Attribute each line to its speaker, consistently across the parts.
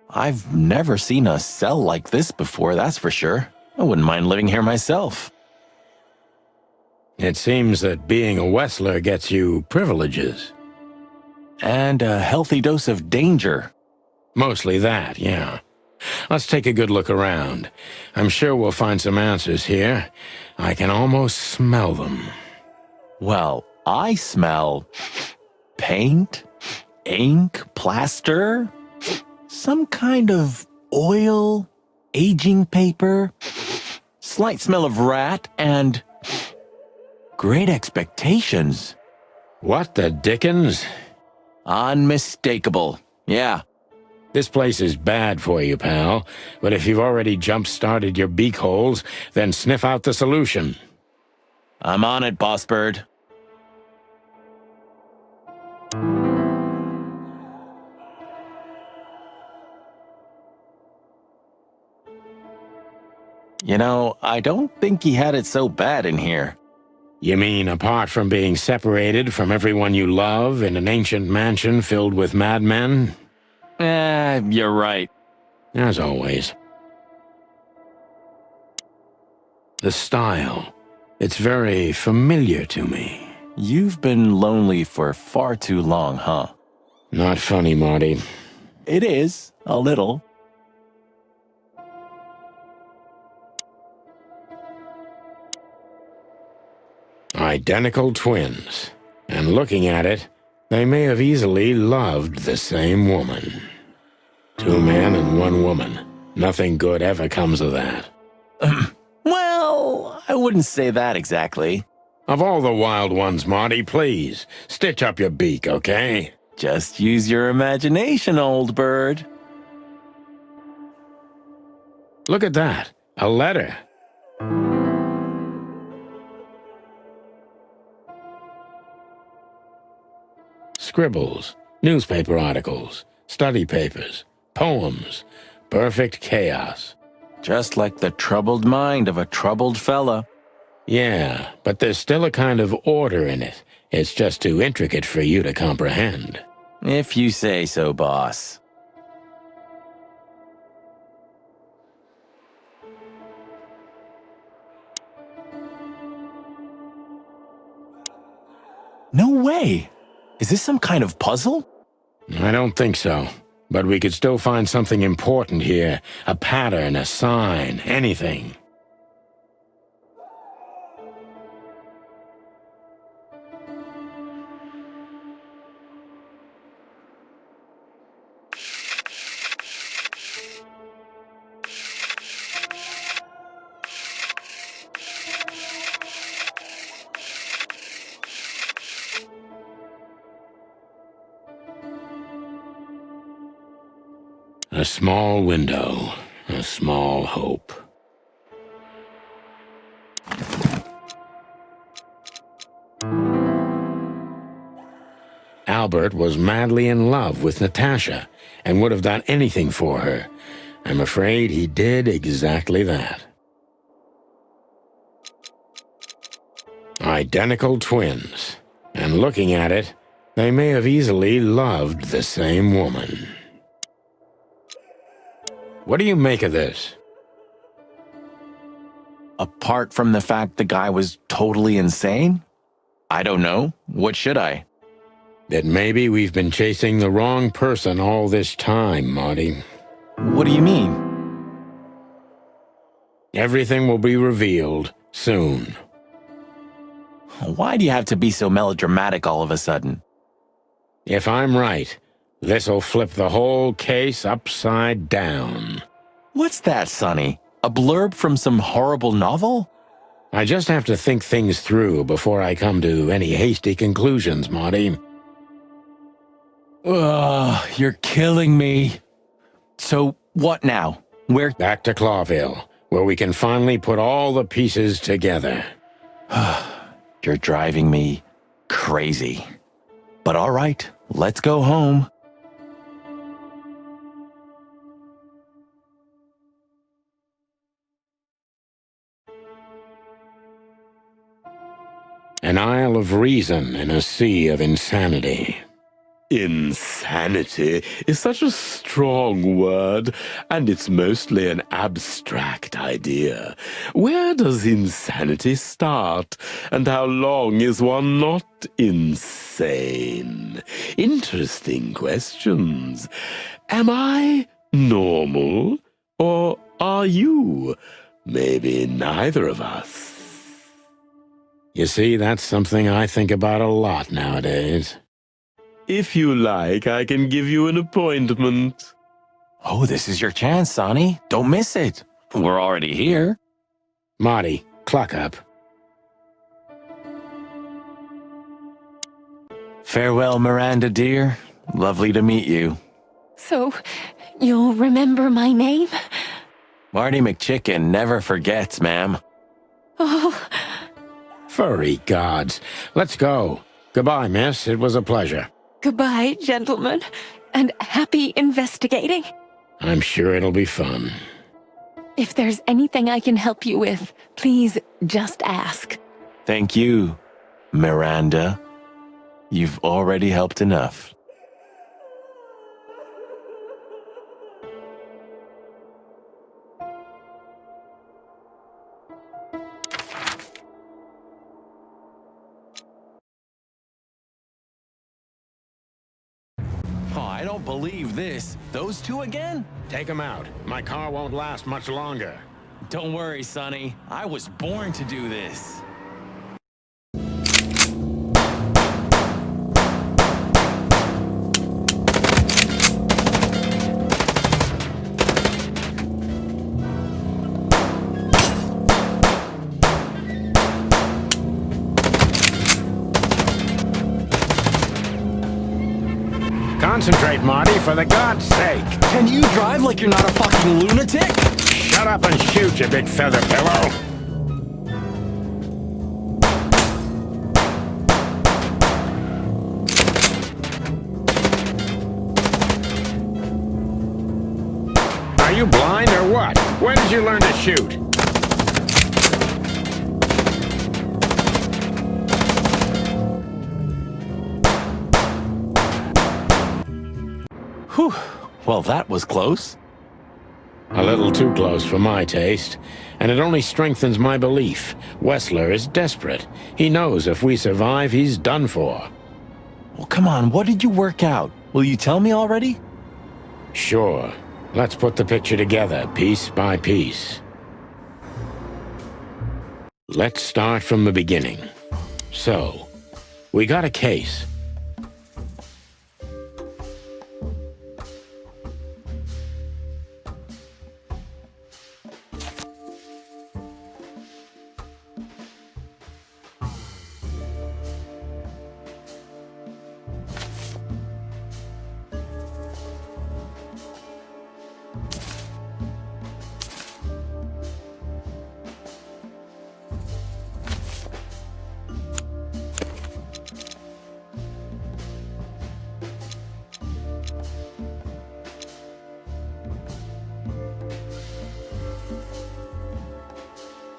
Speaker 1: I've never seen a cell like this before, that's for sure. I wouldn't mind living here myself.
Speaker 2: It seems that being a Wessler gets you privileges.
Speaker 1: And a healthy dose of danger.
Speaker 2: Mostly that, yeah. Let's take a good look around. I'm sure we'll find some answers here. I can almost smell them.
Speaker 1: Well, I smell paint, ink, plaster, some kind of oil, aging paper, slight smell of rat, and great expectations.
Speaker 2: What the dickens?
Speaker 1: Unmistakable, yeah.
Speaker 2: This place is bad for you, pal, but if you've already jump-started your beak holes, then sniff out the solution.
Speaker 1: I'm on it, Boss Bird. You know, I don't think he had it so bad in here.
Speaker 2: You mean apart from being separated from everyone you love in an ancient mansion filled with madmen?
Speaker 1: You're right.
Speaker 2: As always. The style. It's very familiar to me.
Speaker 1: You've been lonely for far too long, huh?
Speaker 2: Not funny, Marty.
Speaker 1: It is, a little.
Speaker 2: Identical twins. And looking at it, they may have easily loved the same woman. 2 men and 1 woman. Nothing good ever comes of that.
Speaker 1: Well, I wouldn't say that exactly.
Speaker 2: Of all the wild ones, Marty, please, stitch up your beak, okay?
Speaker 1: Just use your imagination, old bird.
Speaker 2: Look at that. A letter. Scribbles, newspaper articles, study papers, poems. Perfect chaos.
Speaker 1: Just like the troubled mind of a troubled fella.
Speaker 2: Yeah, but there's still a kind of order in it. It's just too intricate for you to comprehend.
Speaker 1: If you say so, boss. No way! Is this some kind of puzzle?
Speaker 2: I don't think so. But we could still find something important here. A pattern, a sign, anything. A small window, a small hope. Albert was madly in love with Natasha and would have done anything for her. I'm afraid he did exactly that. Identical twins. And looking at it, they may have easily loved the same woman. What do you make of this?
Speaker 1: Apart from the fact the guy was totally insane? I don't know. What should I?
Speaker 2: That maybe we've been chasing the wrong person all this time, Marty.
Speaker 1: What do you mean?
Speaker 2: Everything will be revealed soon.
Speaker 1: Why do you have to be so melodramatic all of a sudden?
Speaker 2: If I'm right, this'll flip the whole case upside down.
Speaker 1: What's that, Sonny? A blurb from some horrible novel?
Speaker 2: I just have to think things through before I come to any hasty conclusions, Marty.
Speaker 1: Ugh, you're killing me. So, what now? Where?
Speaker 2: Back to Clawville, where we can finally put all the pieces together.
Speaker 1: You're driving me crazy. But all right, let's go home.
Speaker 2: An isle of reason in a sea of insanity.
Speaker 3: Insanity is such a strong word, and it's mostly an abstract idea. Where does insanity start, and how long is one not insane? Interesting questions. Am I normal, or are you? Maybe neither of us.
Speaker 2: You see, that's something I think about a lot nowadays.
Speaker 3: If you like, I can give you an appointment.
Speaker 1: Oh, this is your chance, Sonny. Don't miss it. We're already here.
Speaker 2: Marty, clock up.
Speaker 1: Farewell, Miranda, dear. Lovely to meet you.
Speaker 4: So, you'll remember my name?
Speaker 1: Marty McChicken never forgets, ma'am.
Speaker 4: Oh,
Speaker 2: Furry gods. Let's go. Goodbye, miss. It was a pleasure.
Speaker 4: goodbye, gentlemen, and happy investigating.
Speaker 2: I'm sure it'll be fun.
Speaker 4: If there's anything I can help you with, please just ask.
Speaker 1: Thank you, Miranda. You've already helped enough. Oh, I don't believe this. Those two again?
Speaker 2: Take him out. My car won't last much longer.
Speaker 1: Don't worry, Sonny. I was born to do this.
Speaker 2: Concentrate, Marty, for the God's sake.
Speaker 1: Can you drive like you're not a fucking lunatic?
Speaker 2: Shut up and shoot, you big feather pillow. Are you blind or what? When did you learn to shoot?
Speaker 1: Whew. Well, that was close.
Speaker 2: A little too close for my taste, and it only strengthens my belief. Wessler is desperate. He knows if we survive, he's done for.
Speaker 1: Well, come on. What did you work out? Will you tell me already?
Speaker 2: Sure. Let's put the picture together, piece by piece. Let's start from the beginning. So, we got a case.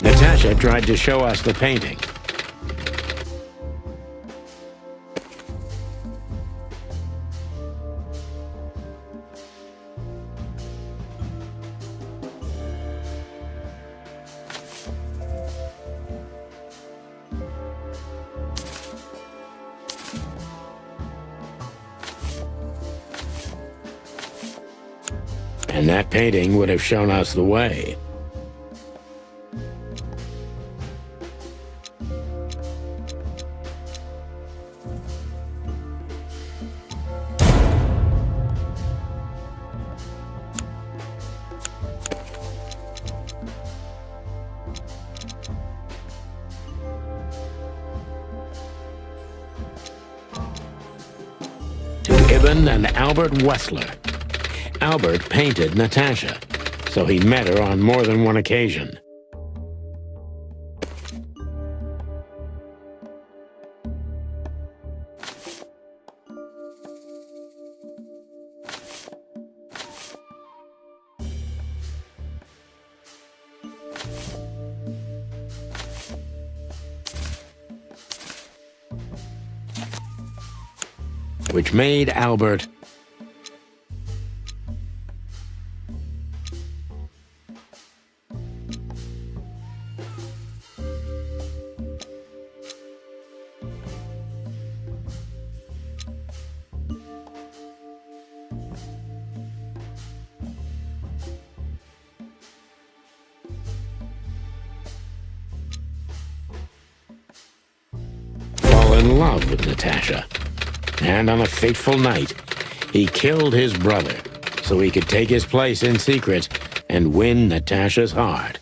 Speaker 2: Natasha tried to show us the painting. And that painting would have shown us the way. To Ibn and Albert Wessler. Albert painted Natasha, so he met her on more than one occasion. which made Albert fall in love with Natasha. And on a fateful night, he killed his brother so he could take his place in secret and win Natasha's heart.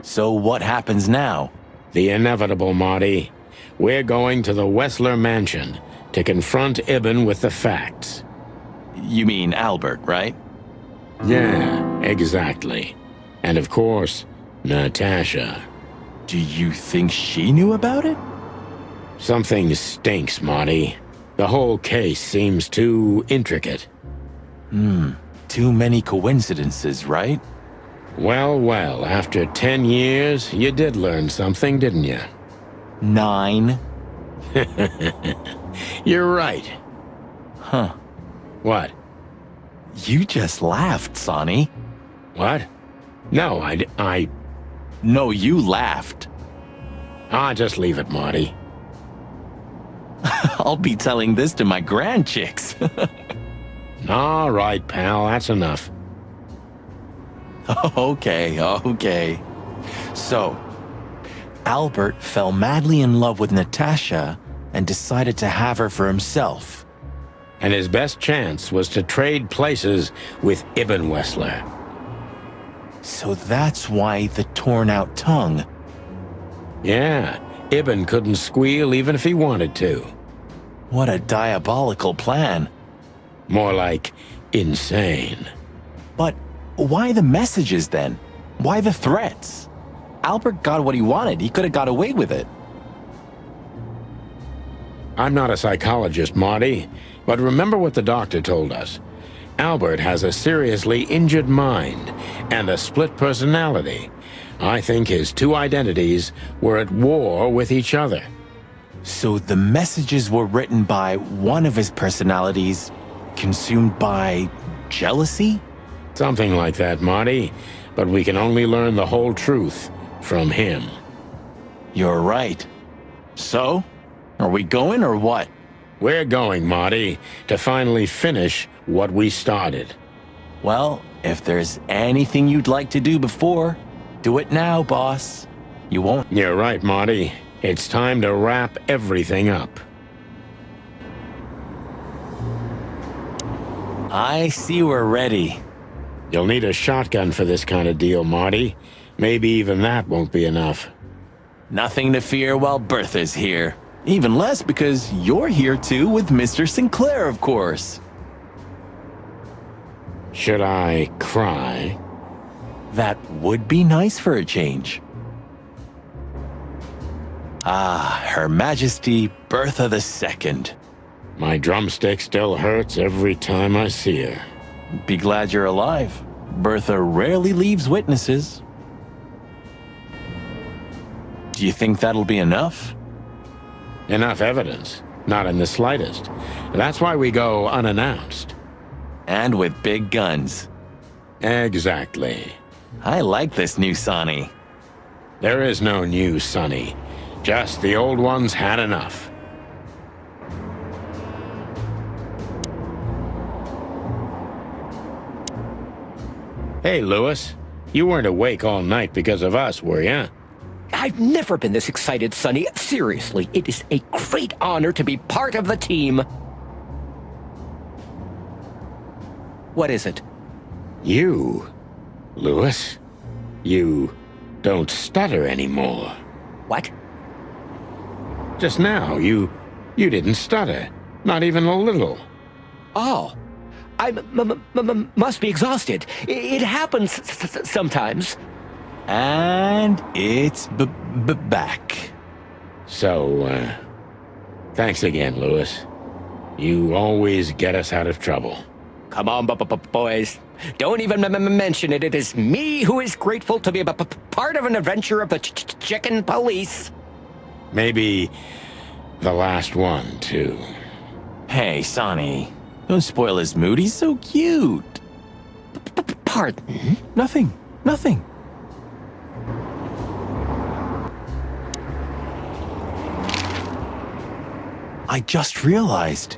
Speaker 1: So what happens now?
Speaker 2: The inevitable, Marty. We're going to the Wessler mansion to confront Ibn with the facts.
Speaker 1: You mean Albert, right?
Speaker 2: Yeah, exactly. And of course, Natasha.
Speaker 1: Do you think she knew about it?
Speaker 2: Something stinks, Marty. The whole case seems too intricate.
Speaker 1: Too many coincidences, right?
Speaker 2: Well, after 10 years, you did learn something, didn't you?
Speaker 1: 9.
Speaker 2: You're right.
Speaker 1: Huh.
Speaker 2: What?
Speaker 1: You just laughed, Sonny.
Speaker 2: What? No, I...
Speaker 1: No, you laughed.
Speaker 2: Just leave it, Marty.
Speaker 1: I'll be telling this to my grandchicks.
Speaker 2: All right, pal, that's enough.
Speaker 1: Okay. So, Albert fell madly in love with Natasha and decided to have her for himself.
Speaker 2: And his best chance was to trade places with Ibn Wessler.
Speaker 1: So that's why the torn-out tongue.
Speaker 2: Yeah, Ibn couldn't squeal even if he wanted to.
Speaker 1: What a diabolical plan.
Speaker 2: More like insane.
Speaker 1: But why the messages then? Why the threats? Albert got what he wanted. He could have got away with it.
Speaker 2: I'm not a psychologist, Marty, but remember what the doctor told us. Albert has a seriously injured mind and a split personality. I think his two identities were at war with each other.
Speaker 1: So the messages were written by one of his personalities, consumed by jealousy?
Speaker 2: Something like that, Marty, but we can only learn the whole truth from him.
Speaker 1: You're right. So, are we going or what?
Speaker 2: We're going, Marty, to finally finish what we started.
Speaker 1: Well, if there's anything you'd like to do before, do it now, boss. You won't.
Speaker 2: You're right, Marty. It's time to wrap everything up.
Speaker 1: I see we're ready.
Speaker 2: You'll need a shotgun for this kind of deal, Marty. Maybe even that won't be enough.
Speaker 1: Nothing to fear while Bertha's here. Even less because you're here too with Mr. Sinclair, of course.
Speaker 2: Should I cry?
Speaker 1: That would be nice for a change. Her Majesty Bertha II.
Speaker 2: My drumstick still hurts every time I see her.
Speaker 1: Be glad you're alive. Bertha rarely leaves witnesses. Do you think that'll be enough?
Speaker 2: Enough evidence. Not in the slightest. That's why we go unannounced.
Speaker 1: And with big guns.
Speaker 2: Exactly.
Speaker 1: I like this new Sonny.
Speaker 2: There is no new Sonny. Just the old ones had enough. Hey, Lewis. You weren't awake all night because of us, were you?
Speaker 5: I've never been this excited, Sonny. Seriously, it is a great honor to be part of the team. What is it?
Speaker 2: You, Lewis, you don't stutter anymore.
Speaker 5: What?
Speaker 2: Just now, you didn't stutter. Not even a little.
Speaker 5: Oh, I must be exhausted. It happens sometimes.
Speaker 1: And it's back.
Speaker 2: So, thanks again, Lewis. You always get us out of trouble.
Speaker 5: Come on, boys. Don't even mention it. It is me who is grateful to be part of an adventure of the chicken police.
Speaker 2: Maybe The last one, too.
Speaker 1: Hey, Sonny. Don't spoil his mood. He's so cute.
Speaker 5: Pardon?
Speaker 1: Nothing. Nothing. I just realized.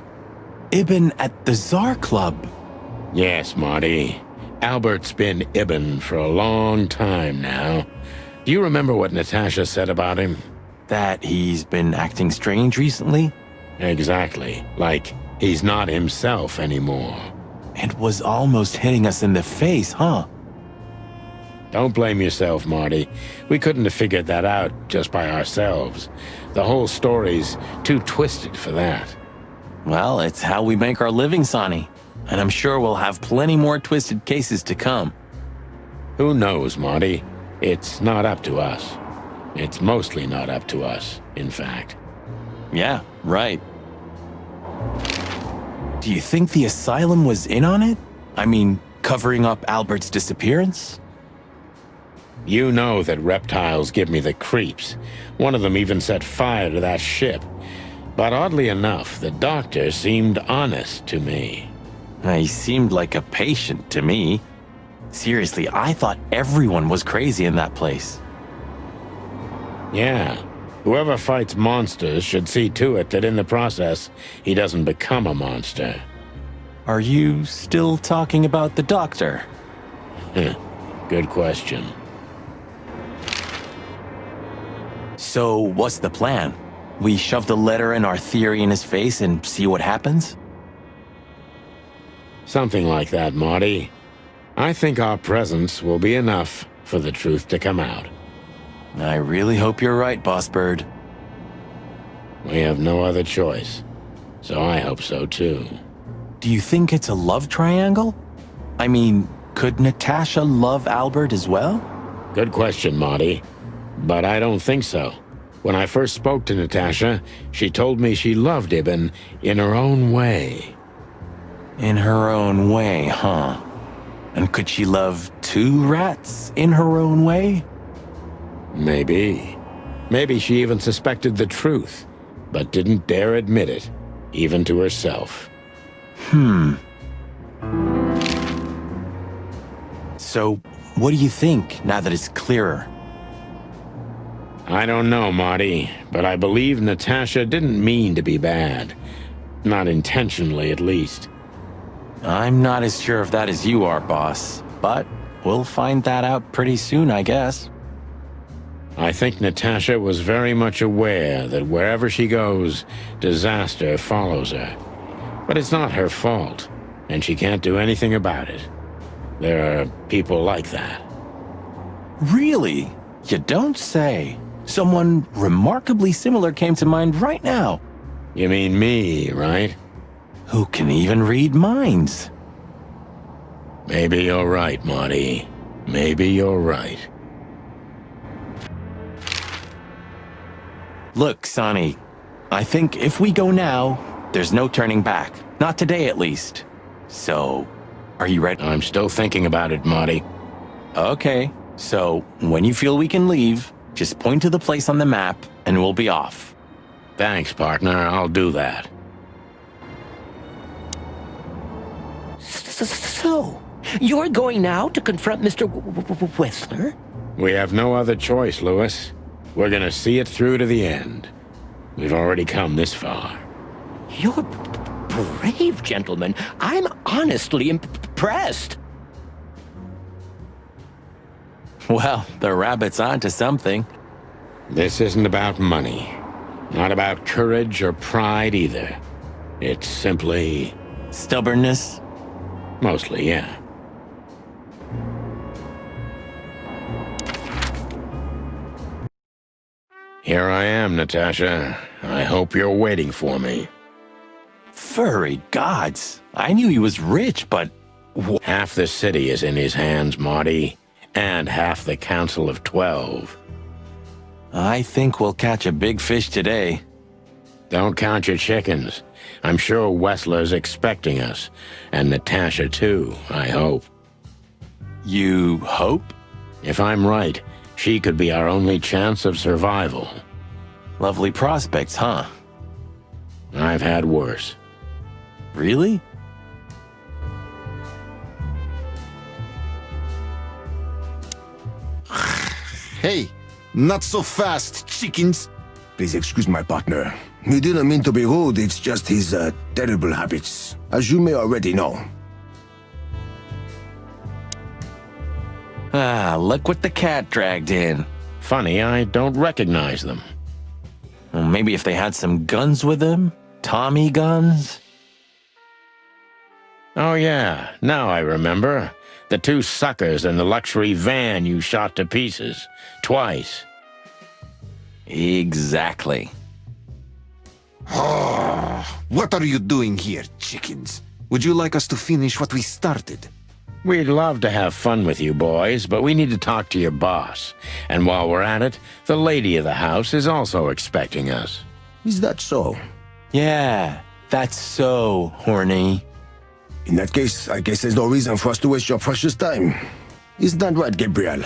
Speaker 1: Ibn at the Tsar Club.
Speaker 2: Yes, Marty. Albert's been Ibn for a long time now. Do you remember what Natasha said about him?
Speaker 1: That he's been acting strange recently?
Speaker 2: Exactly. Like he's not himself anymore.
Speaker 1: It was almost hitting us in the face, huh?
Speaker 2: Don't blame yourself, Marty. We couldn't have figured that out just by ourselves. The whole story's too twisted for that.
Speaker 1: Well, it's how we make our living, Sonny. And I'm sure we'll have plenty more twisted cases to come.
Speaker 2: Who knows, Marty? It's not up to us. It's mostly not up to us, in fact.
Speaker 1: Yeah, right. Do you think the asylum was in on it? I mean, covering up Albert's disappearance?
Speaker 2: You know that reptiles give me the creeps. One of them even set fire to that ship. But oddly enough, the doctor seemed honest to me.
Speaker 1: He seemed like a patient to me. Seriously, I thought everyone was crazy in that place.
Speaker 2: Yeah. Whoever fights monsters should see to it that in the process, he doesn't become a monster.
Speaker 1: Are you still talking about the doctor?
Speaker 2: Good question.
Speaker 1: So, what's the plan? We shove the letter and our theory in his face and see what happens?
Speaker 2: Something like that, Marty. I think our presence will be enough for the truth to come out.
Speaker 1: I really hope you're right, Boss Bird.
Speaker 2: We have no other choice, so I hope so too.
Speaker 1: Do you think it's a love triangle? I mean, could Natasha love Albert as well?
Speaker 2: Good question, Marty. But I don't think so. When I first spoke to Natasha, she told me she loved Ibn in her own way.
Speaker 1: In her own way, huh? And could she love two rats in her own way?
Speaker 2: Maybe. Maybe she even suspected the truth, but didn't dare admit it, even to herself.
Speaker 1: So, what do you think now that it's clearer?
Speaker 2: I don't know, Marty, but I believe Natasha didn't mean to be bad. Not intentionally, at least.
Speaker 1: I'm not as sure of that as you are, boss, but we'll find that out pretty soon, I guess.
Speaker 2: I think Natasha was very much aware that wherever she goes, disaster follows her. But it's not her fault, and she can't do anything about it. There are people like that.
Speaker 1: Really? You don't say. Someone remarkably similar came to mind right now.
Speaker 2: You mean me, right?
Speaker 1: Who can even read minds?
Speaker 2: Maybe you're right, Marty. Maybe you're right.
Speaker 1: Look, Sonny, I think if we go now, there's no turning back. Not today, at least. So, are you ready?
Speaker 2: I'm still thinking about it, Marty.
Speaker 1: Okay, so when you feel we can leave, just point to the place on the map and we'll be off.
Speaker 2: Thanks, partner. I'll do that.
Speaker 5: So, you're going now to confront Mr. Whistler?
Speaker 2: We have no other choice, Lewis. We're gonna see it through to the end. We've already come this far.
Speaker 5: You're brave, gentlemen. I'm honestly impressed.
Speaker 1: Well, the rabbit's onto something.
Speaker 2: This isn't about money. Not about courage or pride either. It's simply...
Speaker 1: Stubbornness?
Speaker 2: Mostly, yeah. Here I am, Natasha. I hope you're waiting for me.
Speaker 1: Furry gods. I knew he was rich, but...
Speaker 2: Half the city is in his hands, Marty. And half the Council of 12.
Speaker 1: I think we'll catch a big fish today.
Speaker 2: Don't count your chickens. I'm sure Wessler's expecting us. And Natasha, too, I hope.
Speaker 1: You hope?
Speaker 2: If I'm right, she could be our only chance of survival.
Speaker 1: Lovely prospects, huh?
Speaker 2: I've had worse.
Speaker 1: Really?
Speaker 6: Hey, not so fast, chickens. Please excuse my partner. He didn't mean to be rude, it's just his terrible habits, as you may already know.
Speaker 1: Ah, look what the cat dragged in.
Speaker 2: Funny, I don't recognize them.
Speaker 1: Well, maybe if they had some guns with them? Tommy guns?
Speaker 2: Oh yeah, now I remember. The two suckers in the luxury van you shot to pieces. Twice.
Speaker 1: Exactly.
Speaker 6: What are you doing here, chickens? Would you like us to finish what we started?
Speaker 2: We'd love to have fun with you boys, but we need to talk to your boss. And while we're at it, the lady of the house is also expecting us.
Speaker 6: Is that so?
Speaker 1: Yeah, that's so horny.
Speaker 6: In that case, I guess there's no reason for us to waste your precious time. Isn't that right, Gabriel?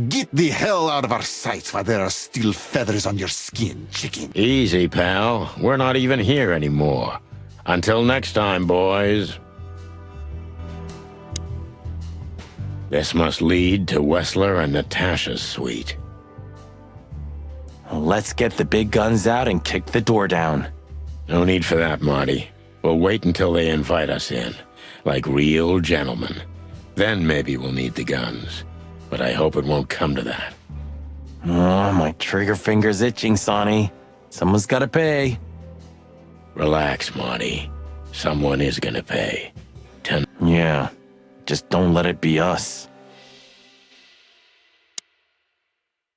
Speaker 6: Get the hell out of our sight while there are still feathers on your skin, chicken.
Speaker 2: Easy, pal. We're not even here anymore. Until next time, boys. This must lead to Wessler and Natasha's suite.
Speaker 1: Let's get the big guns out and kick the door down.
Speaker 2: No need for that, Marty. We'll wait until they invite us in, like real gentlemen. Then maybe we'll need the guns. But I hope it won't come to that.
Speaker 1: Oh, my trigger finger's itching, Sonny. Someone's gotta pay.
Speaker 2: Relax, Marty. Someone is gonna pay.
Speaker 1: Yeah, just don't let it be us.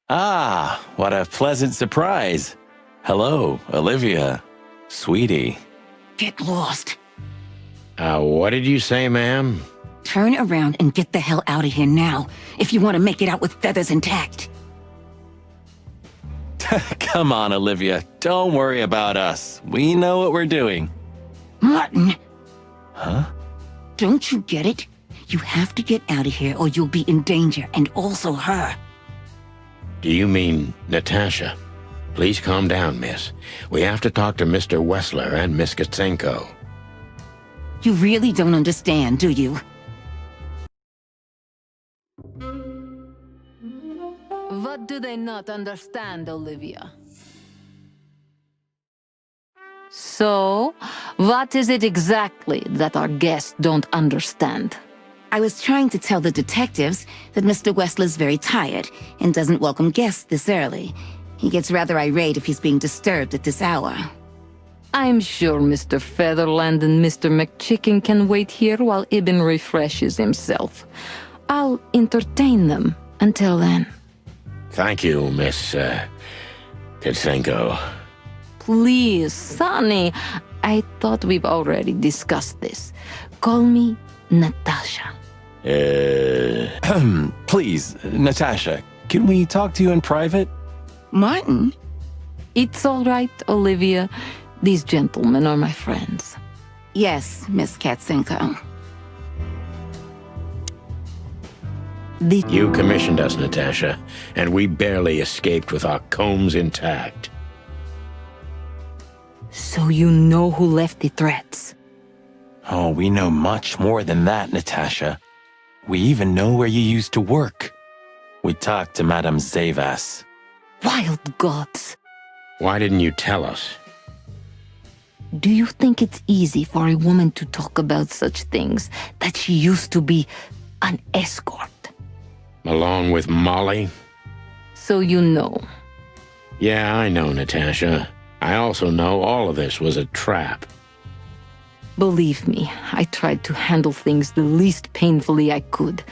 Speaker 1: Ah, what a pleasant surprise. Hello, Olivia. Sweetie.
Speaker 7: Get lost.
Speaker 2: What did you say, ma'am?
Speaker 7: Turn around and get the hell out of here now, if you want to make it out with feathers intact.
Speaker 1: Come on, Olivia. Don't worry about us. We know what we're doing.
Speaker 7: Martin!
Speaker 1: Huh?
Speaker 7: Don't you get it? You have to get out of here or you'll be in danger, and also her.
Speaker 2: Do you mean Natasha? Please calm down, miss. We have to talk to Mr. Wessler and Miss Katsenko.
Speaker 7: You really don't understand, do you?
Speaker 8: What do they not understand, Olivia? So, what is it exactly that our guests don't understand?
Speaker 7: I was trying to tell the detectives that Mr. Wessler's very tired and doesn't welcome guests this early. He gets rather irate if he's being disturbed at this hour.
Speaker 8: I'm sure Mr. Featherland and Mr. McChicken can wait here while Ibn refreshes himself. I'll entertain them until then.
Speaker 2: Thank you, Miss, Katsenko.
Speaker 8: Please, Sonny. I thought we've already discussed this. Call me Natasha.
Speaker 1: Please, Natasha, can we talk to you in private?
Speaker 7: Martin?
Speaker 8: It's all right, Olivia. These gentlemen are my friends.
Speaker 7: Yes, Miss Katsenko.
Speaker 2: You commissioned us, Natasha, and we barely escaped with our combs intact.
Speaker 8: So you know who left the threats?
Speaker 1: Oh, we know much more than that, Natasha. We even know where you used to work. We talked to Madame Zavas.
Speaker 8: Wild gods!
Speaker 2: Why didn't you tell us?
Speaker 8: Do you think it's easy for a woman to talk about such things, that she used to be an escort?
Speaker 2: Along with Molly?
Speaker 8: So you know.
Speaker 2: Yeah, I know, Natasha. I also know all of this was a trap.
Speaker 8: Believe me, I tried to handle things the least painfully I could.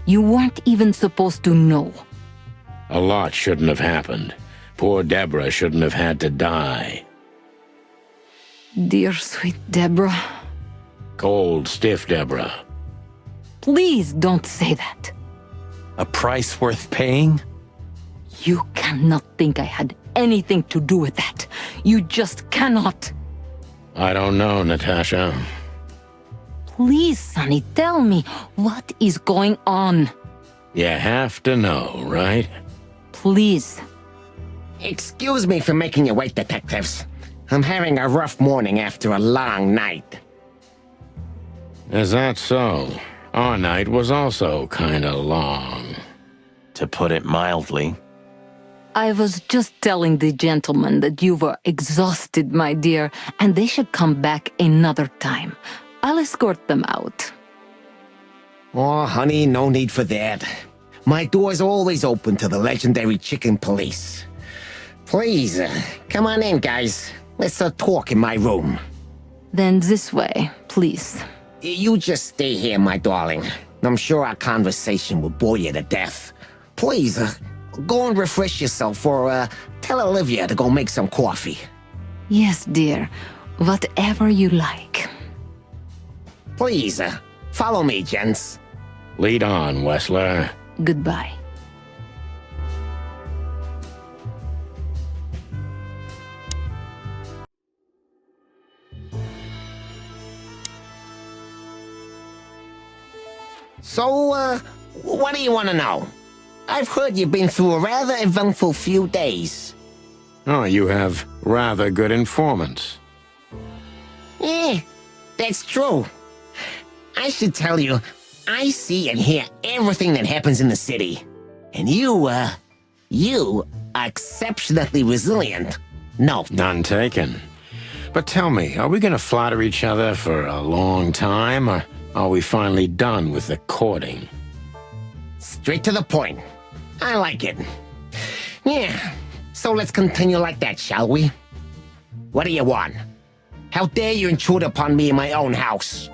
Speaker 8: You weren't even supposed to know.
Speaker 2: A lot shouldn't have happened. Poor Deborah shouldn't have had to die.
Speaker 8: Dear sweet Deborah.
Speaker 2: Cold, stiff Deborah.
Speaker 8: Please don't say that.
Speaker 1: A price worth paying?
Speaker 8: You cannot think I had anything to do with that. You just cannot.
Speaker 2: I don't know, Natasha.
Speaker 8: Please, Sonny, tell me, what is going on?
Speaker 2: You have to know, right?
Speaker 8: Please.
Speaker 5: Excuse me for making you wait, detectives. I'm having a rough morning after a long night.
Speaker 2: Is that so? Our night was also kinda long.
Speaker 1: To put it mildly.
Speaker 8: I was just telling the gentleman that you were exhausted, my dear, and they should come back another time. I'll escort them out.
Speaker 5: Oh, honey, no need for that. My door's always open to the legendary chicken police. Please, come on in, guys. Let's talk in my room.
Speaker 8: Then this way, please.
Speaker 5: You just stay here, my darling. I'm sure our conversation will bore you to death. Please, go and refresh yourself or tell Olivia to go make some coffee.
Speaker 8: Yes, dear. Whatever you like.
Speaker 5: Please, follow me, gents.
Speaker 2: Lead on, Wessler.
Speaker 8: Goodbye.
Speaker 5: So, what do you want to know? I've heard you've been through a rather eventful few days.
Speaker 2: Oh, you have rather good informants.
Speaker 5: That's true. I should tell you, I see and hear everything that happens in the city. And you are exceptionally resilient. No.
Speaker 2: None taken. But tell me, are we gonna flatter each other for a long time, or are we finally done with the courting?
Speaker 5: Straight to the point. I like it. Yeah, so let's continue like that, shall we? What do you want? How dare you intrude upon me in my own house?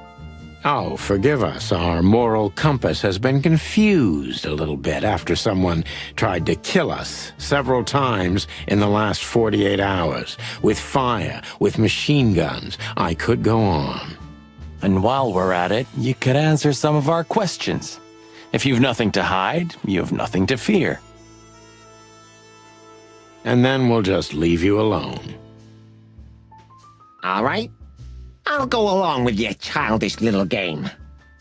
Speaker 2: Oh, forgive us. Our moral compass has been confused a little bit after someone tried to kill us several times in the last 48 hours. With fire, with machine guns. I could go on.
Speaker 1: And while we're at it, you could answer some of our questions. If you've nothing to hide, you have nothing to fear.
Speaker 2: And then we'll just leave you alone.
Speaker 5: All right. I'll go along with your childish little game.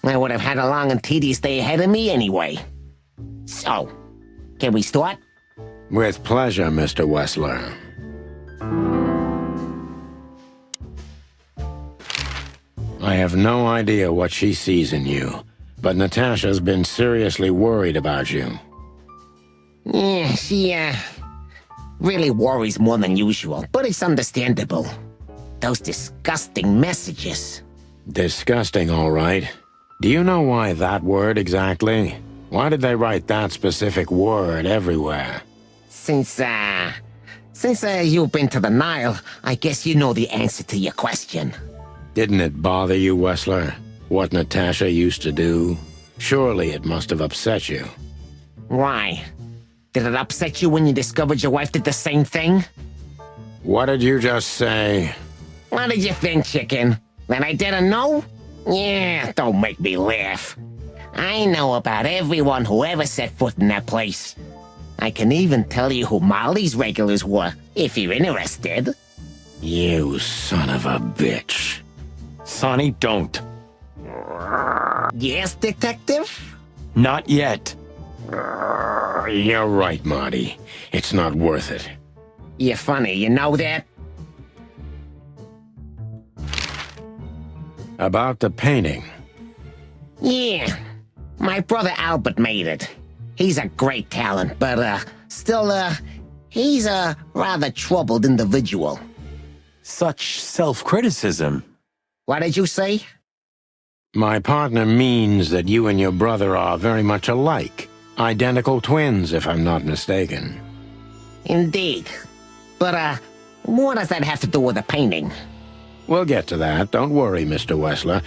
Speaker 5: I would have had a long and tedious day ahead of me anyway. So, can we start?
Speaker 2: With pleasure, Mr. Wessler. I have no idea what she sees in you, but Natasha's been seriously worried about you.
Speaker 5: Yeah, she, really worries more than usual, but it's understandable. Those disgusting messages.
Speaker 2: Disgusting, all right. Do you know why that word exactly? Why did they write that specific word everywhere?
Speaker 5: Since you've been to the Nile, I guess you know the answer to your question.
Speaker 2: Didn't it bother you, Wessler? What Natasha used to do? Surely it must have upset you.
Speaker 5: Why? Did it upset you when you discovered your wife did the same thing?
Speaker 2: What did you just say?
Speaker 5: What did you think, chicken? That I didn't know? Yeah, don't make me laugh. I know about everyone who ever set foot in that place. I can even tell you who Molly's regulars were, if you're interested.
Speaker 2: You son of a bitch.
Speaker 1: Sonny, don't.
Speaker 5: Yes, detective?
Speaker 1: Not yet.
Speaker 2: You're right, Marty. It's not worth it.
Speaker 5: You're funny, you know that?
Speaker 2: About the painting.
Speaker 5: Yeah. My brother Albert made it. He's a great talent, but, still, he's a rather troubled individual.
Speaker 1: Such self-criticism.
Speaker 5: What did you say?
Speaker 2: My partner means that you and your brother are very much alike. Identical twins, if I'm not mistaken.
Speaker 5: Indeed. But, what does that have to do with the painting?
Speaker 2: We'll get to that. Don't worry, Mr. Wessler.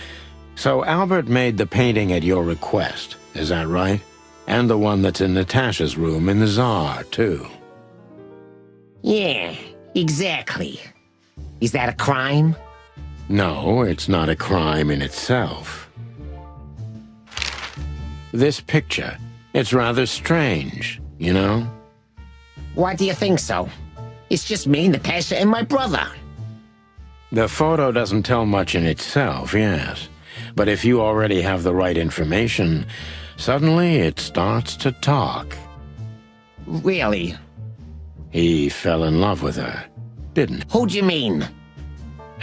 Speaker 2: So Albert made the painting at your request, is that right? And the one that's in Natasha's room in the Tsar, too.
Speaker 5: Yeah, exactly. Is that a crime?
Speaker 2: No, it's not a crime in itself. This picture, it's rather strange, you know?
Speaker 5: Why do you think so? It's just me, Natasha, and my brother.
Speaker 2: The photo doesn't tell much in itself, yes. But if you already have the right information, suddenly it starts to talk.
Speaker 5: Really?
Speaker 2: He fell in love with her. didn't he?
Speaker 5: Who do you mean?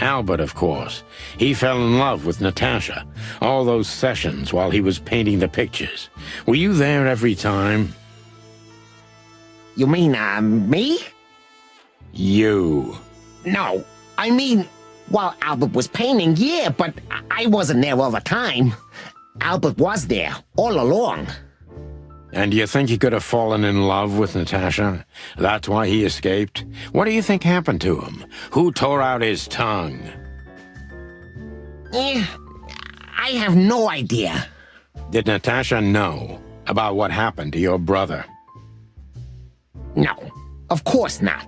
Speaker 2: Albert, of course. He fell in love with Natasha. All those sessions while he was painting the pictures. Were you there every time?
Speaker 5: You mean, me?
Speaker 2: You.
Speaker 5: No, I mean, while Albert was painting, yeah, but I wasn't there all the time. Albert was there, all along.
Speaker 2: And do you think he could have fallen in love with Natasha? That's why he escaped? What do you think happened to him? Who tore out his tongue?
Speaker 5: Yeah, I have no idea.
Speaker 2: Did Natasha know about what happened to your brother?
Speaker 5: No, of course not.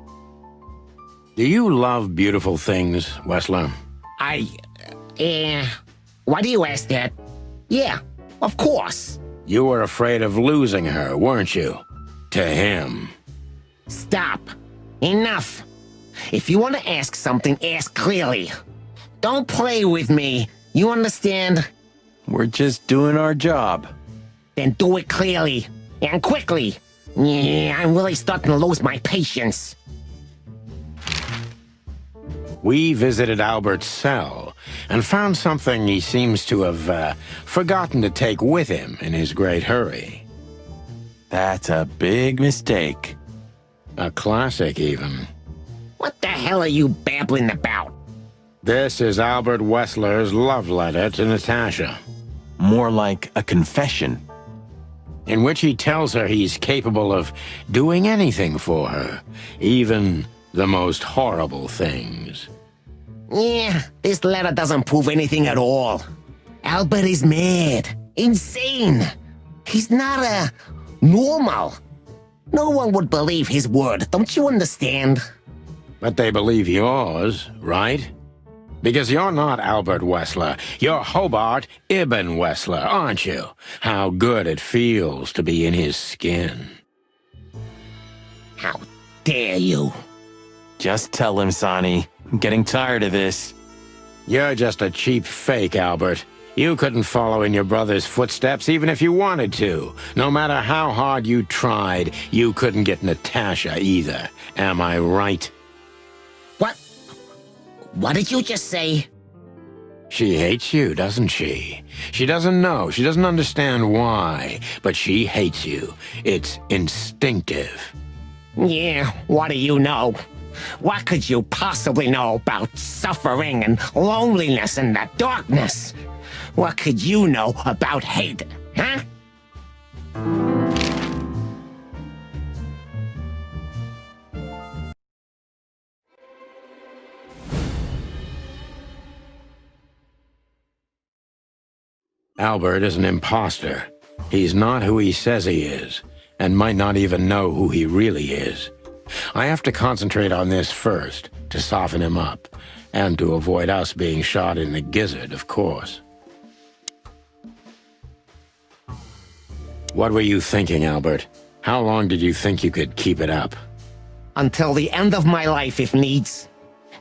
Speaker 2: Do you love beautiful things, Wessler?
Speaker 5: Why do you ask that? Yeah, of course.
Speaker 2: You were afraid of losing her, weren't you? To him.
Speaker 5: Stop. Enough. If you want to ask something, ask clearly. Don't play with me. You understand?
Speaker 1: We're just doing our job.
Speaker 5: Then do it clearly. And quickly. Yeah, I'm really starting to lose my patience.
Speaker 2: We visited Albert's cell and found something he seems to have forgotten to take with him in his great hurry.
Speaker 1: That's a big mistake.
Speaker 2: A classic, even.
Speaker 5: What the hell are you babbling about?
Speaker 2: This is Albert Wessler's love letter to Natasha,
Speaker 1: More like a confession.
Speaker 2: in which he tells her he's capable of doing anything for her, even the most horrible things.
Speaker 5: Yeah, this letter doesn't prove anything at all. Albert is mad. Insane. He's not, normal. No one would believe his word, don't you understand?
Speaker 2: But they believe yours, right? Because you're not Albert Wessler. You're Hobart Ibn Wessler, aren't you? How good it feels to be in his skin.
Speaker 5: How dare you?
Speaker 1: Just tell him, Sonny. I'm getting tired of this.
Speaker 2: You're just a cheap fake, Albert. You couldn't follow in your brother's footsteps even if you wanted to. No matter how hard you tried, you couldn't get Natasha either. Am I right?
Speaker 5: What? What did you just say?
Speaker 2: She hates you, doesn't she? She doesn't know. She doesn't understand why. But she hates you. It's instinctive.
Speaker 5: Yeah, what do you know? What could you possibly know about suffering and loneliness and the darkness? What could you know about hate, huh?
Speaker 2: Albert is an imposter. He's not who he says he is, and might not even know who he really is. I have to concentrate on this first, to soften him up, and to avoid us being shot in the gizzard, of course. What were you thinking, Albert? How long did you think you could keep it up?
Speaker 5: Until the end of my life, if needs.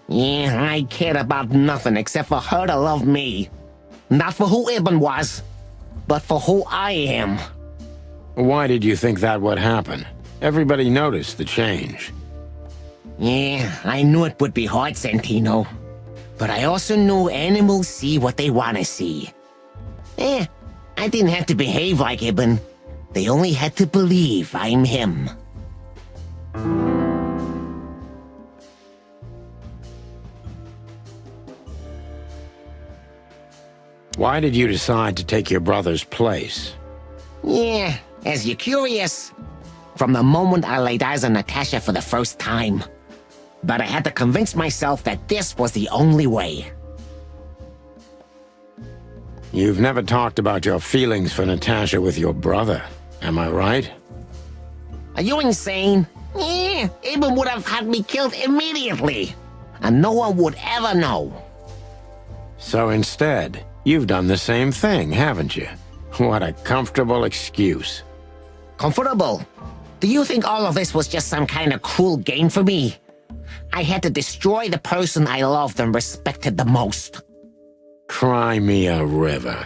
Speaker 5: Yeah, I cared about nothing except for her to love me. Not for who Ibn was, but for who I am.
Speaker 2: Why did you think that would happen? Everybody noticed the change.
Speaker 5: Yeah, I knew it would be hard, Santino. But I also knew animals see what they want to see. I didn't have to behave like Ibn. They only had to believe I'm him.
Speaker 2: Why did you decide to take your brother's place?
Speaker 5: Yeah, as you're curious, from the moment I laid eyes on Natasha for the first time. But I had to convince myself that this was the only way.
Speaker 2: You've never talked about your feelings for Natasha with your brother, am I right?
Speaker 5: Are you insane? Yeah, Ibn would have had me killed immediately. And no one would ever know.
Speaker 2: So instead, you've done the same thing, haven't you? What a comfortable excuse.
Speaker 5: Comfortable? Do you think all of this was just some kind of cruel game for me? I had to destroy the person I loved and respected the most.
Speaker 2: Cry me a river.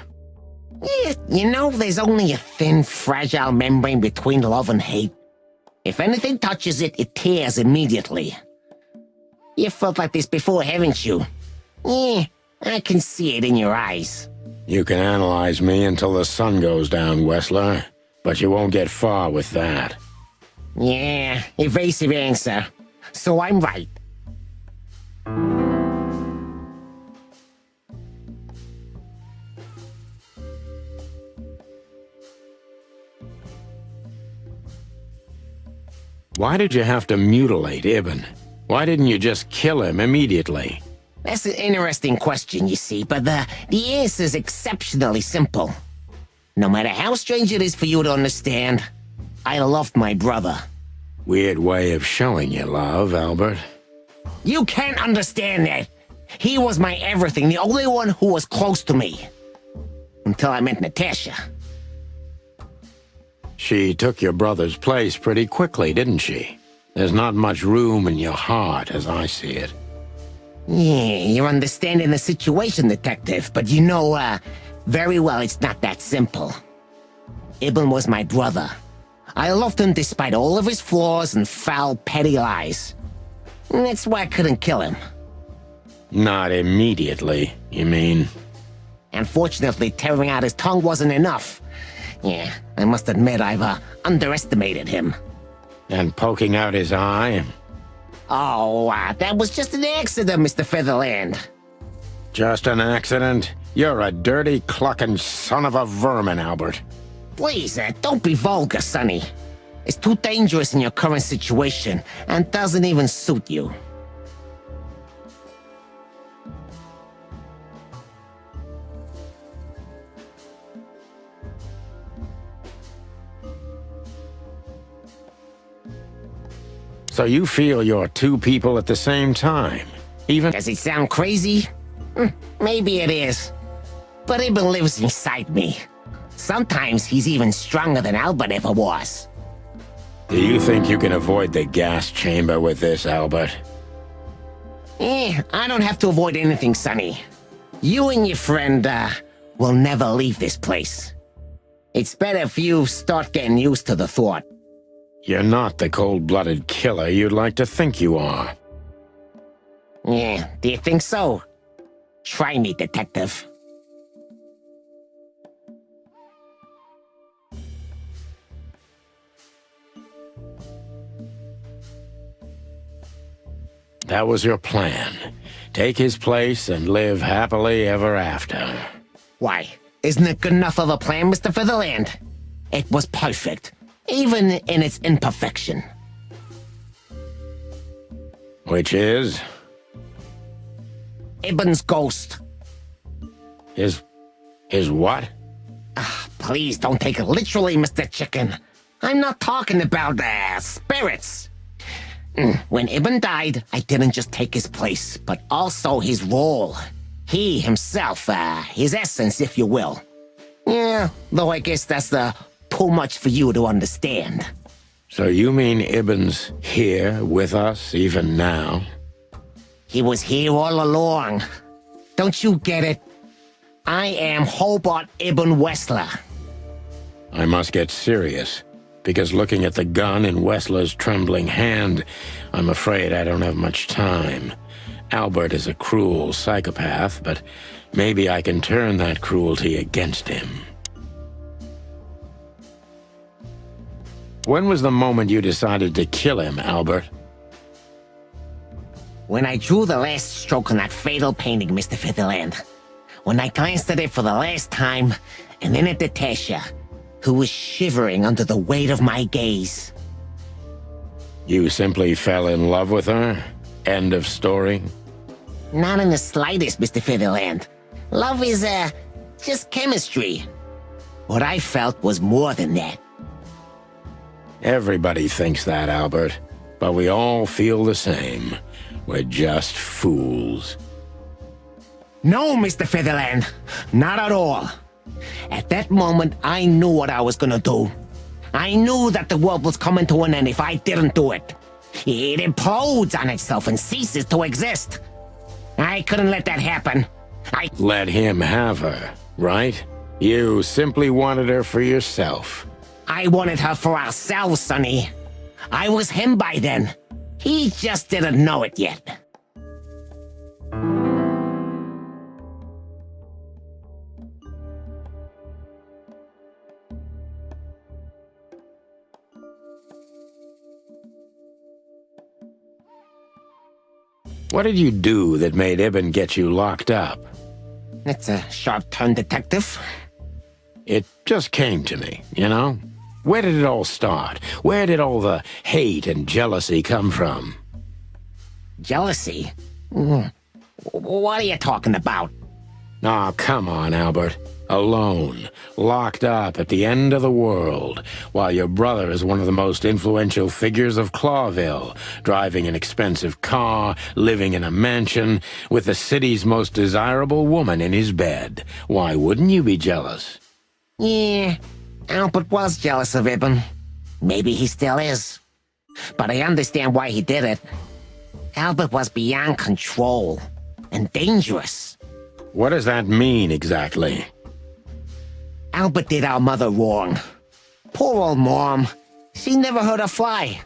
Speaker 5: Yeah, you know, there's only a thin, fragile membrane between love and hate. If anything touches it, it tears immediately. You felt like this before, haven't you? Yeah, I can see it in your eyes.
Speaker 2: You can analyze me until the sun goes down, Wessler, but you won't get far with that.
Speaker 5: Yeah, evasive answer. So I'm right.
Speaker 2: Why did you have to mutilate Ibn? Why didn't you just kill him immediately?
Speaker 5: That's an interesting question, you see, but the answer is exceptionally simple. No matter how strange it is for you to understand, I loved my brother.
Speaker 2: Weird way of showing your love, Albert.
Speaker 5: You can't understand that. He was my everything, the only one who was close to me. Until I met Natasha.
Speaker 2: She took your brother's place pretty quickly, didn't she? There's not much room in your heart, as I see it.
Speaker 5: Yeah, you're understanding the situation, Detective, but you know, very well it's not that simple. Ibn was my brother. I loved him despite all of his flaws and foul, petty lies. And that's why I couldn't kill him.
Speaker 2: Not immediately, you mean?
Speaker 5: Unfortunately, tearing out his tongue wasn't enough. Yeah, I must admit I've underestimated him.
Speaker 2: And poking out his eye?
Speaker 5: Oh, that was just an accident, Mr. Featherland.
Speaker 2: Just an accident? You're a dirty, clucking son of a vermin, Albert.
Speaker 5: Please, don't be vulgar, Sonny. It's too dangerous in your current situation, and doesn't even suit you.
Speaker 2: So you feel you're two people at the same time, even—
Speaker 5: Does it sound crazy? Maybe it is. But Ibn lives inside me. Sometimes he's even stronger than Albert ever was.
Speaker 2: Do you think you can avoid the gas chamber with this, Albert?
Speaker 5: I don't have to avoid anything, Sonny. You and your friend, will never leave this place. It's better if you start getting used to the thought.
Speaker 2: You're not the cold-blooded killer you'd like to think you are.
Speaker 5: Yeah, do you think so? Try me, Detective.
Speaker 2: That was your plan. Take his place and live happily ever after.
Speaker 5: Why, isn't it good enough of a plan, Mr. Featherland? It was perfect, even in its imperfection.
Speaker 2: Which is?
Speaker 5: Ibn's ghost.
Speaker 2: His what?
Speaker 5: Please don't take it literally, Mr. Chicken. I'm not talking about spirits. When Ibn died, I didn't just take his place, but also his role. He himself, his essence, if you will. Yeah, though I guess that's too much for you to understand.
Speaker 2: So you mean Ibn's here with us even now?
Speaker 5: He was here all along. Don't you get it? I am Hobart Ibn Wessler.
Speaker 2: I must get serious, because looking at the gun in Wessler's trembling hand, I'm afraid I don't have much time. Albert is a cruel psychopath, but maybe I can turn that cruelty against him. When was the moment you decided to kill him, Albert?
Speaker 5: When I drew the last stroke on that fatal painting, Mr. Featherland. When I glanced at it for the last time, and then at Natasha, who was shivering under the weight of my gaze.
Speaker 2: You simply fell in love with her? End of story?
Speaker 5: Not in the slightest, Mr. Featherland. Love is, just chemistry. What I felt was more than that.
Speaker 2: Everybody thinks that, Albert, but we all feel the same. We're just fools.
Speaker 5: No, Mr. Featherland, not at all. At that moment, I knew what I was gonna do. I knew that the world was coming to an end if I didn't do it. It implodes on itself and ceases to exist. I couldn't let that happen.
Speaker 2: Let him have her, right? You simply wanted her for yourself.
Speaker 5: I wanted her for ourselves, Sonny. I was him by then. He just didn't know it yet.
Speaker 2: What did you do that made Ibn get you locked up?
Speaker 5: That's a sharp turn, detective.
Speaker 2: It just came to me, you know? Where did it all start? Where did all the hate and jealousy come from?
Speaker 5: Jealousy? What are you talking about?
Speaker 2: Oh, come on, Albert. Alone, locked up at the end of the world, while your brother is one of the most influential figures of Clawville, driving an expensive car, living in a mansion, with the city's most desirable woman in his bed. Why wouldn't you be jealous?
Speaker 5: Yeah, Albert was jealous of Ibn. Maybe he still is. But I understand why he did it. Albert was beyond control and dangerous.
Speaker 2: What does that mean exactly?
Speaker 5: Albert did our mother wrong. Poor old Mom. She never hurt a fly.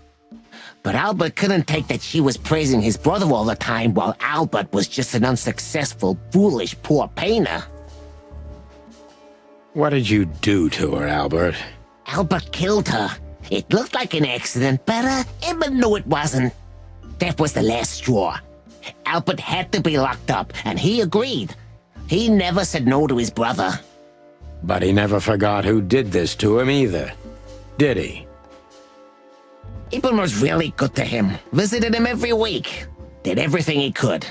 Speaker 5: But Albert couldn't take that she was praising his brother all the time while Albert was just an unsuccessful, foolish, poor painter.
Speaker 2: What did you do to her, Albert?
Speaker 5: Albert killed her. It looked like an accident, but Ibn knew it wasn't. That was the last straw. Albert had to be locked up, and he agreed. He never said no to his brother.
Speaker 2: But he never forgot who did this to him either, did he?
Speaker 5: Ibn was really good to him. Visited him every week. Did everything he could.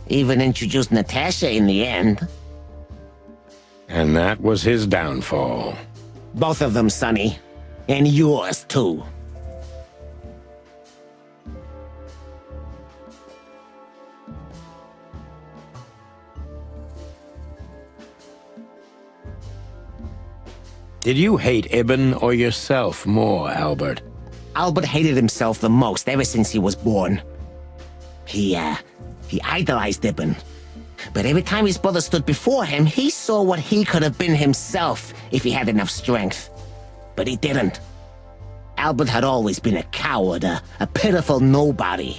Speaker 5: Even introduced Natasha in the end.
Speaker 2: And that was his downfall.
Speaker 5: Both of them, Sonny. And yours, too.
Speaker 2: Did you hate Ibn or yourself more, Albert?
Speaker 5: Albert hated himself the most ever since he was born. He idolized Ibn. But every time his brother stood before him, he saw what he could have been himself if he had enough strength. But he didn't. Albert had always been a coward, a pitiful nobody.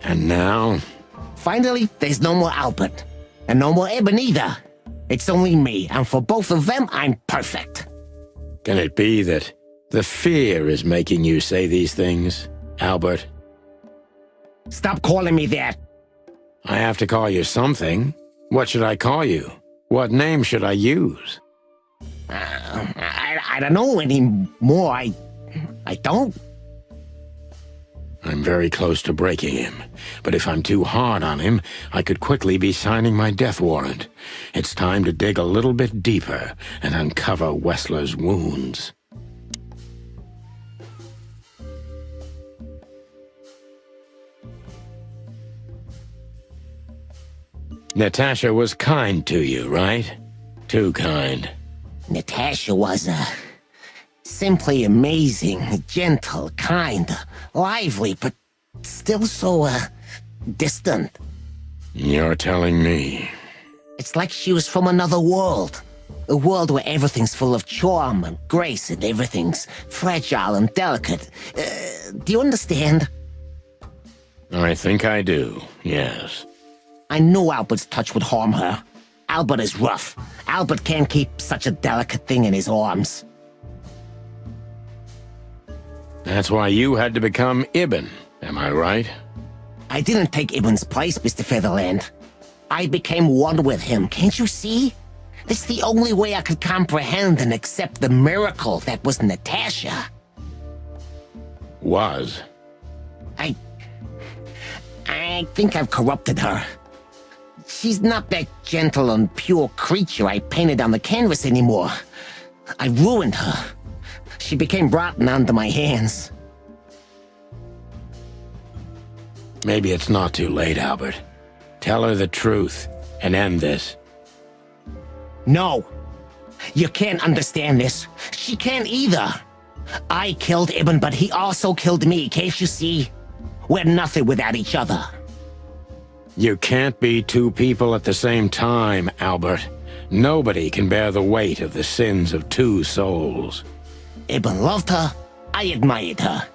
Speaker 2: And now?
Speaker 5: Finally, there's no more Albert. And no more Ibn either. It's only me, and for both of them, I'm perfect.
Speaker 2: Can it be that the fear is making you say these things, Albert?
Speaker 5: Stop calling me that.
Speaker 2: I have to call you something. What should I call you? What name should I use?
Speaker 5: I don't know anymore. I don't.
Speaker 2: I'm very close to breaking him, but if I'm too hard on him, I could quickly be signing my death warrant. It's time to dig a little bit deeper and uncover Wessler's wounds. Natasha was kind to you, right? Too kind.
Speaker 5: Natasha was, simply amazing, gentle, kind, lively, but still so, distant.
Speaker 2: You're telling me.
Speaker 5: It's like she was from another world. A world where everything's full of charm and grace and everything's fragile and delicate. Do you understand?
Speaker 2: I think I do, yes.
Speaker 5: I knew Albert's touch would harm her. Albert is rough. Albert can't keep such a delicate thing in his arms.
Speaker 2: That's why you had to become Ibn, am I right?
Speaker 5: I didn't take Ibn's place, Mr. Featherland. I became one with him, can't you see? It's the only way I could comprehend and accept the miracle that was Natasha.
Speaker 2: Was?
Speaker 5: I think I've corrupted her. She's not that gentle and pure creature I painted on the canvas anymore. I ruined her. She became rotten under my hands.
Speaker 2: Maybe it's not too late, Albert. Tell her the truth and end this.
Speaker 5: No. You can't understand this. She can't either. I killed Ibn, but he also killed me, can't you see? We're nothing without each other.
Speaker 2: You can't be two people at the same time, Albert. Nobody can bear the weight of the sins of two souls.
Speaker 5: Ibn loved her. I admired her.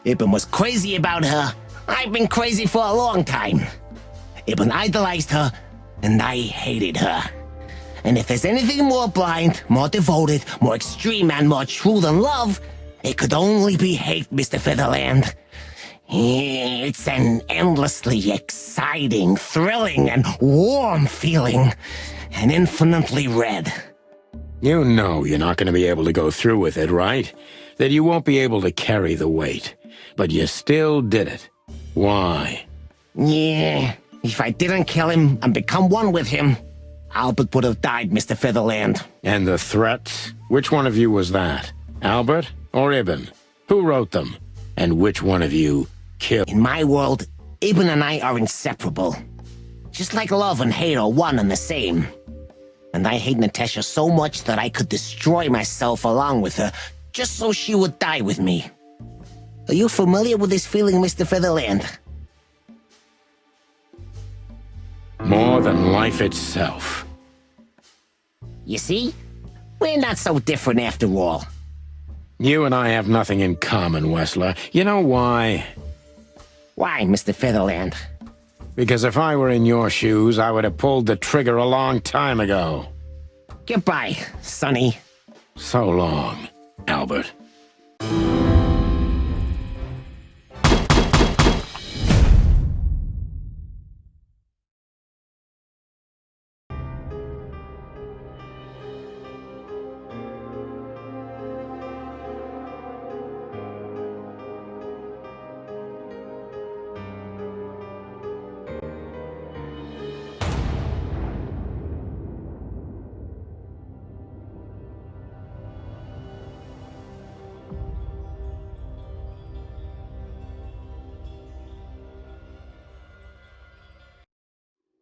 Speaker 5: Ibn was crazy about her. I've been crazy for a long time. Ibn idolized her, and I hated her. And if there's anything more blind, more devoted, more extreme, and more true than love, it could only be hate, Mr. Featherland. It's an endlessly exciting, thrilling, and warm feeling, and infinitely red.
Speaker 2: You know you're not going to be able to go through with it, right? That you won't be able to carry the weight. But you still did it. Why?
Speaker 5: Yeah, if I didn't kill him and become one with him, Albert would have died, Mr. Featherland.
Speaker 2: And the threats? Which one of you was that? Albert or Ibn? Who wrote them? And which one of you killed?
Speaker 5: In my world, Ibn and I are inseparable. Just like love and hate are one and the same. And I hate Natasha so much that I could destroy myself along with her, just so she would die with me. Are you familiar with this feeling, Mr. Featherland?
Speaker 2: More than life itself.
Speaker 5: You see? We're not so different after all.
Speaker 2: You and I have nothing in common, Wessler. You know why?
Speaker 5: Why, Mr. Featherland?
Speaker 2: Because if I were in your shoes, I would have pulled the trigger a long time ago.
Speaker 5: Goodbye, Sonny.
Speaker 2: So long, Albert.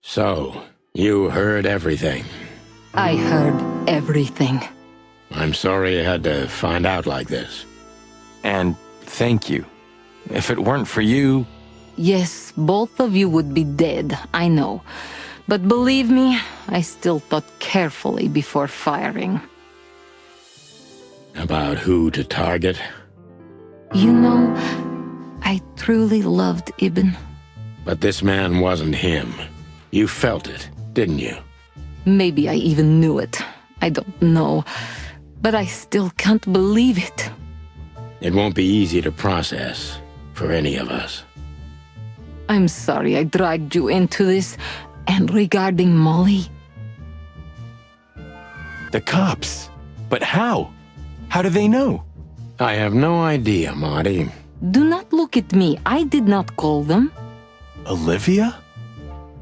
Speaker 2: So, you heard everything.
Speaker 8: I heard everything.
Speaker 2: I'm sorry you had to find out like this.
Speaker 1: And thank you. If it weren't for you...
Speaker 8: Yes, both of you would be dead, I know. But believe me, I still thought carefully before firing.
Speaker 2: About who to target?
Speaker 8: You know, I truly loved Ibn.
Speaker 2: But this man wasn't him. You felt it, didn't you?
Speaker 8: Maybe I even knew it. I don't know. But I still can't believe it.
Speaker 2: It won't be easy to process for any of us.
Speaker 8: I'm sorry I dragged you into this. And regarding Molly...
Speaker 1: The cops. But how? How do they know?
Speaker 2: I have no idea, Marty.
Speaker 8: Do not look at me. I did not call them.
Speaker 1: Olivia?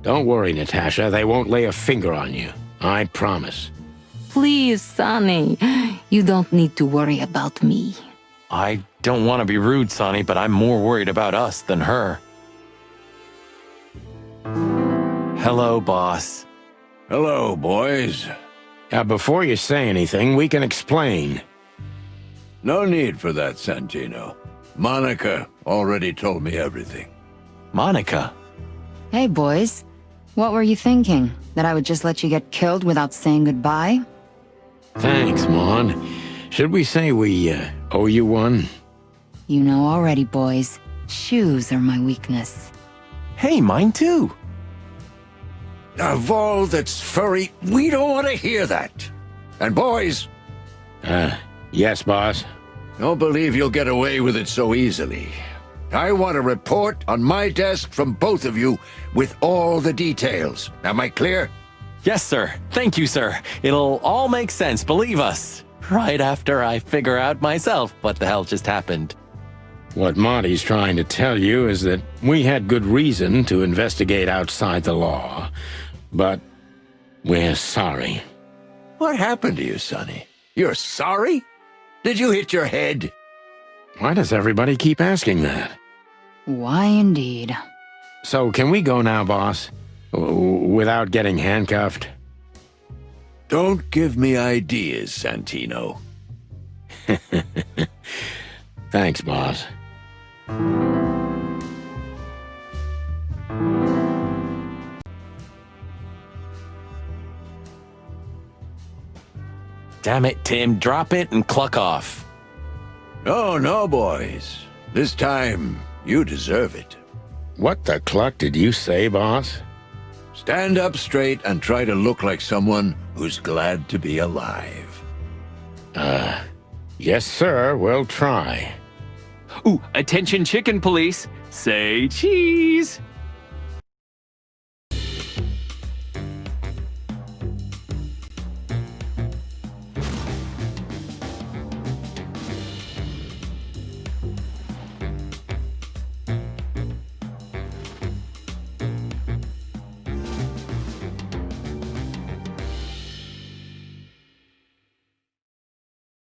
Speaker 2: Don't worry, Natasha. They won't lay a finger on you. I promise.
Speaker 8: Please, Sonny. You don't need to worry about me.
Speaker 1: I don't want to be rude, Sonny, but I'm more worried about us than her. Hello, boss.
Speaker 9: Hello, boys.
Speaker 2: Before you say anything, we can explain.
Speaker 9: No need for that, Santino. Monica already told me everything.
Speaker 1: Monica?
Speaker 10: Hey, boys. What were you thinking? That I would just let you get killed without saying goodbye?
Speaker 2: Thanks, Mon. Should we say we owe you one?
Speaker 10: You know already, boys. Shoes are my weakness.
Speaker 1: Hey, mine too.
Speaker 9: Of all that's furry, we don't want to hear that. And boys...
Speaker 2: Yes, boss.
Speaker 9: Don't believe you'll get away with it so easily. I want a report on my desk from both of you with all the details. Am I clear?
Speaker 1: Yes, sir. Thank you, sir. It'll all make sense, believe us. Right after I figure out myself what the hell just happened.
Speaker 2: What Marty's trying to tell you is that we had good reason to investigate outside the law. But we're sorry.
Speaker 9: What happened to you, Sonny? You're sorry? Did you hit your head?
Speaker 2: Why does everybody keep asking that?
Speaker 10: Why indeed.
Speaker 2: So can we go now, boss? Without getting handcuffed?
Speaker 9: Don't give me ideas, Santino.
Speaker 2: Thanks, boss.
Speaker 1: Damn it, Tim. Drop it and cluck off.
Speaker 9: Oh, no, boys. This time, you deserve it.
Speaker 2: What the cluck did you say, boss?
Speaker 9: Stand up straight and try to look like someone who's glad to be alive.
Speaker 2: Yes, sir, we'll try.
Speaker 11: Ooh, attention chicken police. Say cheese.